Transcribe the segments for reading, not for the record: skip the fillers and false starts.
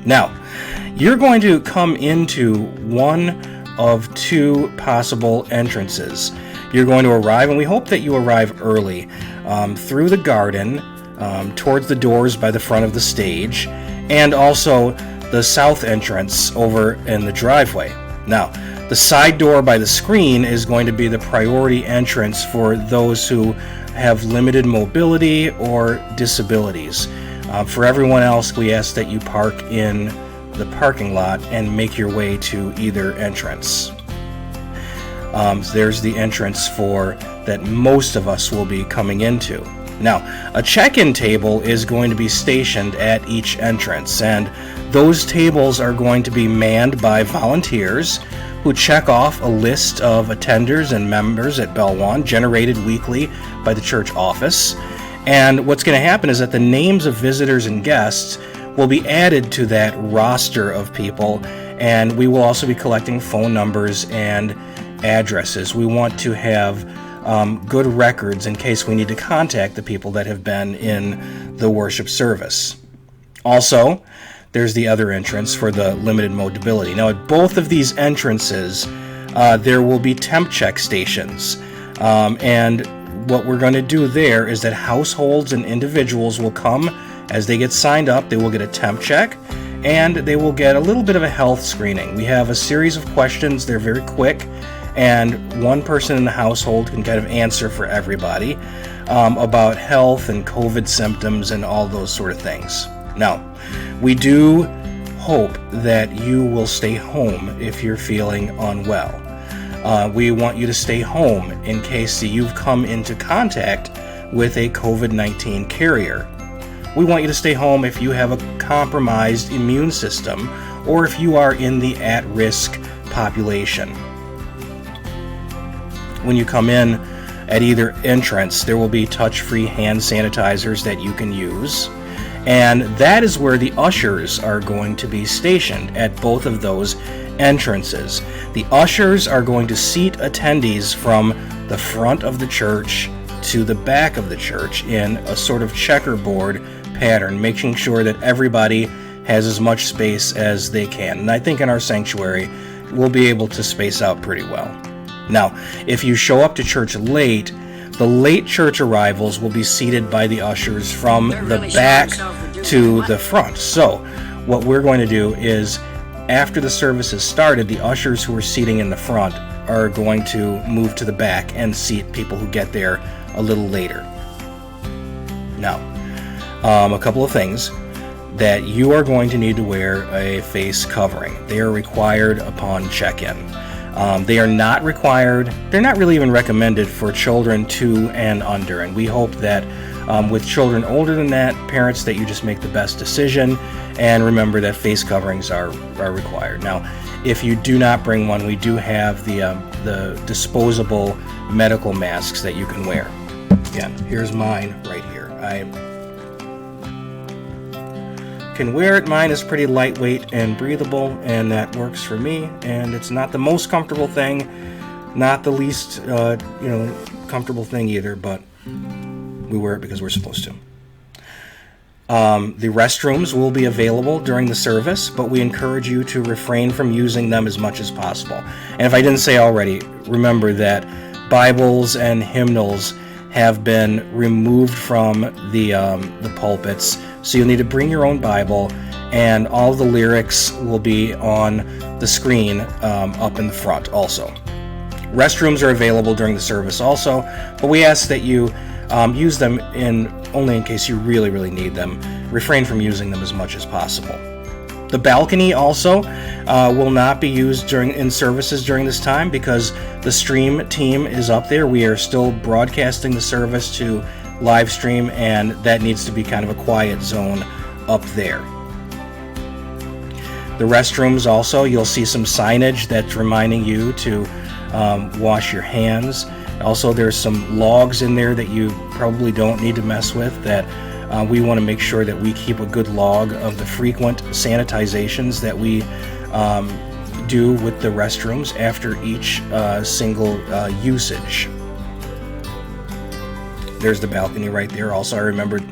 Now, you're going to come into one of two possible entrances. You're going to arrive, and we hope that you arrive early, through the garden, towards the doors by the front of the stage, and also the south entrance over in the driveway. Now, the side door by the screen is going to be the priority entrance for those who have limited mobility or disabilities. For everyone else, we ask that you park in the parking lot and make your way to either entrance. There's the entrance that most of us will be coming into. Now, a check-in table is going to be stationed at each entrance, and those tables are going to be manned by volunteers who check off a list of attenders and members at BellOne, generated weekly by the church office. And what's going to happen is that the names of visitors and guests will be added to that roster of people, and we will also be collecting phone numbers and addresses. We want to have good records in case we need to contact the people that have been in the worship service. Also, there's the other entrance for the limited mobility. Now, at both of these entrances, there will be temp check stations, and what we're going to do there is that households and individuals will come as they get signed up. They will get a temp check, and they will get a little bit of a health screening. We have a series of questions. They're very quick, and one person in the household can kind of answer for everybody about health and COVID symptoms and all those sort of things. Now, we do hope that you will stay home if you're feeling unwell. We want you to stay home in case you've come into contact with a COVID-19 carrier. We want you to stay home if you have a compromised immune system or if you are in the at-risk population. When you come in at either entrance, there will be touch-free hand sanitizers that you can use. And that is where the ushers are going to be stationed at both of those entrances. The ushers are going to seat attendees from the front of the church to the back of the church in a sort of checkerboard pattern, making sure that everybody has as much space as they can. And I think in our sanctuary, we'll be able to space out pretty well. Now, if you show up to church late, the late church arrivals will be seated by the ushers from the back to the front. So what we're going to do is, after the service is started, the ushers who are seating in the front are going to move to the back and seat people who get there a little later. Now, a couple of things that you are going to need to wear a face covering. They are required upon check-in. They are not required, they're not really even recommended for children 2 and under, and we hope that with children older than that, parents, that you just make the best decision, and remember that face coverings are required. Now, if you do not bring one, we do have the disposable medical masks that you can wear. Again, here's mine right here. I can wear it. Mine is pretty lightweight and breathable, and that works for me. And it's not the most comfortable thing, not the least comfortable thing either, but we wear it because we're supposed to. The restrooms will be available during the service, but we encourage you to refrain from using them as much as possible. And if I didn't say already, remember that Bibles and hymnals have been removed from the pulpits, so you'll need to bring your own Bible, and all the lyrics will be on the screen up in the front also. Restrooms are available during the service also, but we ask that you use them only in case you really, really need them. Refrain from using them as much as possible. The balcony also will not be used in services during this time because the stream team is up there. We are still broadcasting the service to live stream, and that needs to be kind of a quiet zone up there. The restrooms also, you'll see some signage that's reminding you to wash your hands. Also, there's some logs in there that you probably don't need to mess with, that we want to make sure that we keep a good log of the frequent sanitizations that we do with the restrooms after each single usage. There's the balcony right there. Also, I remembered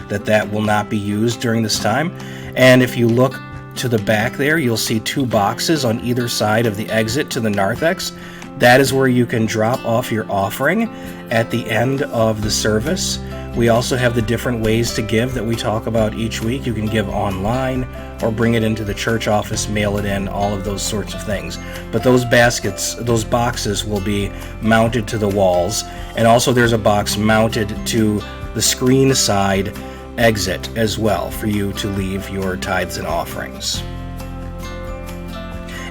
that will not be used during this time. And if you look to the back there, you'll see 2 boxes on either side of the exit to the narthex. That is where you can drop off your offering at the end of the service. We also have the different ways to give that we talk about each week. You can give online or bring it into the church office, mail it in, all of those sorts of things. But those boxes will be mounted to the walls. And also there's a box mounted to the screen side exit as well for you to leave your tithes and offerings.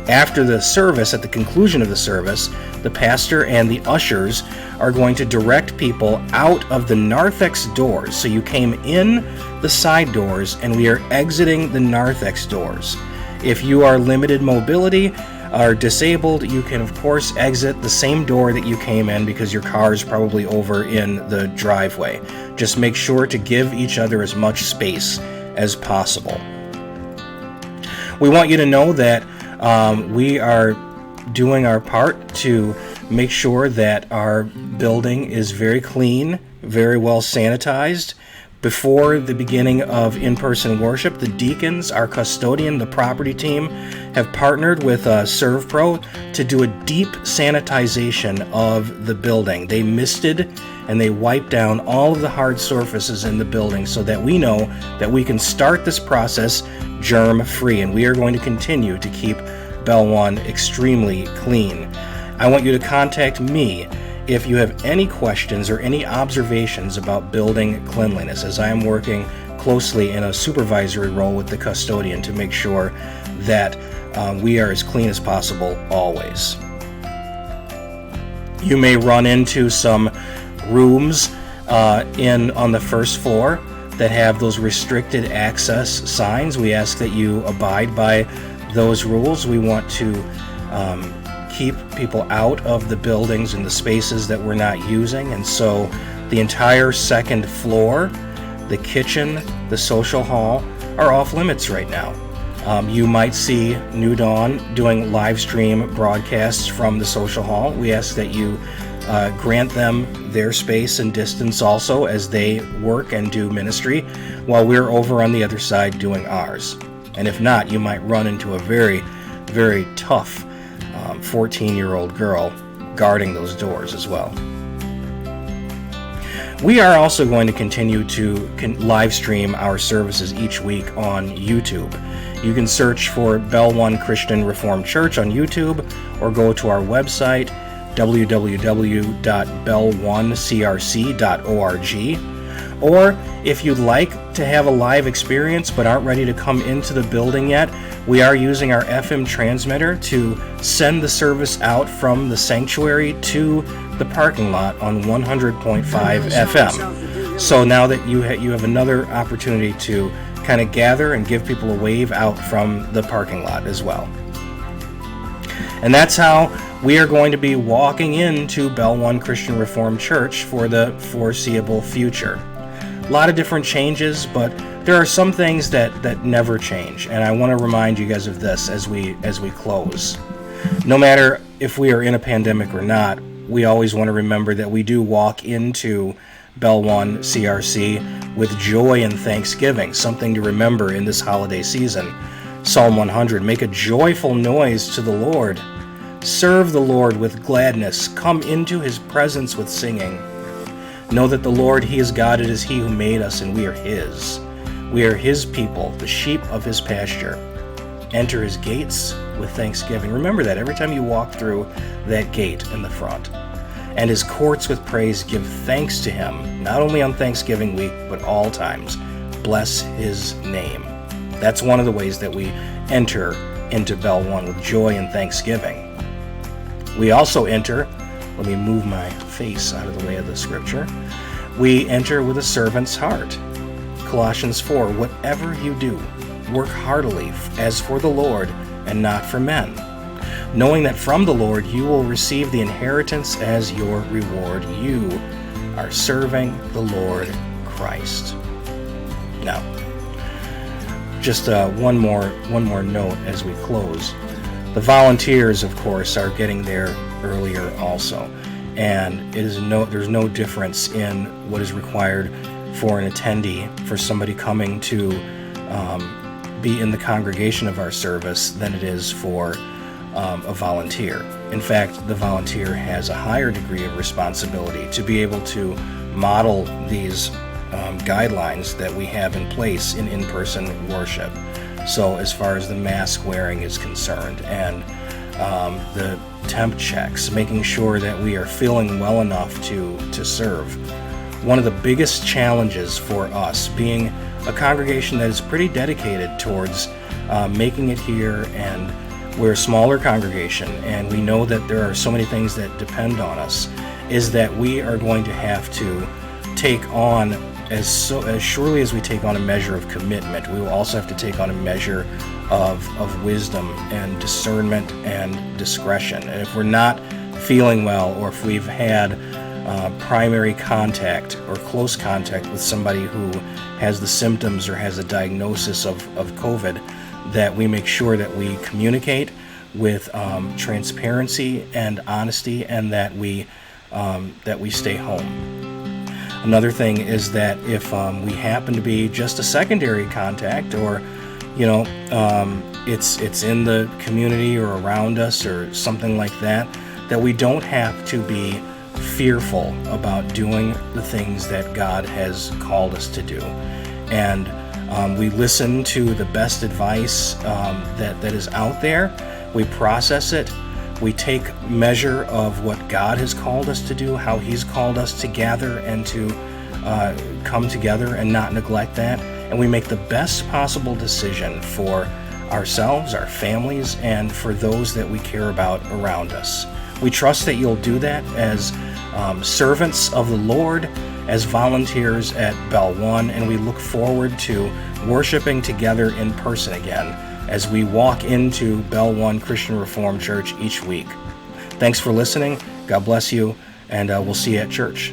After the service, at the conclusion of the service, the pastor and the ushers are going to direct people out of the narthex doors. So you came in the side doors and we are exiting the narthex doors. If you are limited mobility or disabled, you can of course exit the same door that you came in because your car is probably over in the driveway. Just make sure to give each other as much space as possible. We want you to know that we are doing our part to make sure that our building is very clean, very well sanitized. Before the beginning of in-person worship, the deacons, our custodian, the property team have partnered with ServPro to do a deep sanitization of the building. They misted and they wiped down all of the hard surfaces in the building so that we know that we can start this process germ-free, and we are going to continue to keep BellOne extremely clean. I want you to contact me if you have any questions or any observations about building cleanliness, as I am working closely in a supervisory role with the custodian to make sure that we are as clean as possible always. You may run into some rooms on the first floor that have those restricted access signs. We ask that you abide by those rules. We want to keep people out of the buildings and the spaces that we're not using, and so the entire second floor, the kitchen, the social hall are off limits right now. You might see New Dawn doing live stream broadcasts from the social hall. We ask that you grant them their space and distance also as they work and do ministry while we're over on the other side doing ours. And if not, you might run into a very, very tough 14-year-old girl guarding those doors as well. We are also going to continue to live stream our services each week on YouTube. You can search for BellOne Christian Reformed Church on YouTube or go to our website www.BellOneCRC.org. Or if you'd like to have a live experience but aren't ready to come into the building yet, we are using our FM transmitter to send the service out from the sanctuary to the parking lot on 100.5 FM. So now that you have another opportunity to kind of gather and give people a wave out from the parking lot as well. And that's how we are going to be walking into BellOne Christian Reformed Church for the foreseeable future. A lot of different changes, but there are some things that never change, and I want to remind you guys of this as we close. No matter if we are in a pandemic or not, we always want to remember that we do walk into BellOne CRC with joy and thanksgiving, something to remember in this holiday season. Psalm 100, make a joyful noise to the Lord. Serve the Lord with gladness. Come into his presence with singing. Know that the Lord, he is God. It is he who made us, and we are his. We are his people, the sheep of his pasture. Enter his gates with thanksgiving. Remember that every time you walk through that gate in the front. And his courts with praise. Give thanks to him, not only on Thanksgiving week, but all times. Bless his name. That's one of the ways that we enter into BellOne, with joy and thanksgiving. We also enter, let me move my face out of the way of the scripture. We enter with a servant's heart. Colossians 4, whatever you do, work heartily as for the Lord and not for men, knowing that from the Lord you will receive the inheritance as your reward. You are serving the Lord Christ. Now, just one more note as we close. The volunteers, of course, are getting there earlier also, and there's no difference in what is required for an attendee, for somebody coming to be in the congregation of our service than it is for a volunteer. In fact, the volunteer has a higher degree of responsibility to be able to model these guidelines that we have in place in in-person worship. So as far as the mask wearing is concerned, and the temp checks, making sure that we are feeling well enough to serve. One of the biggest challenges for us, being a congregation that is pretty dedicated towards making it here, and we're a smaller congregation, and we know that there are so many things that depend on us, is that we are going to have to take on, as surely as we take on a measure of commitment, we will also have to take on a measure of wisdom and discernment and discretion. And if we're not feeling well, or if we've had primary contact or close contact with somebody who has the symptoms or has a diagnosis of COVID, that we make sure that we communicate with transparency and honesty, and that we stay home. Another thing is that if we happen to be just a secondary contact, or it's in the community or around us or something like that, that we don't have to be fearful about doing the things that God has called us to do. And we listen to the best advice that is out there. We process it. We take measure of what God has called us to do, how He's called us to gather and to come together and not neglect that. And we make the best possible decision for ourselves, our families, and for those that we care about around us. We trust that you'll do that as servants of the Lord, as volunteers at BellOne, and we look forward to worshiping together in person again as we walk into BellOne Christian Reformed Church each week. Thanks for listening. God bless you, and we'll see you at church.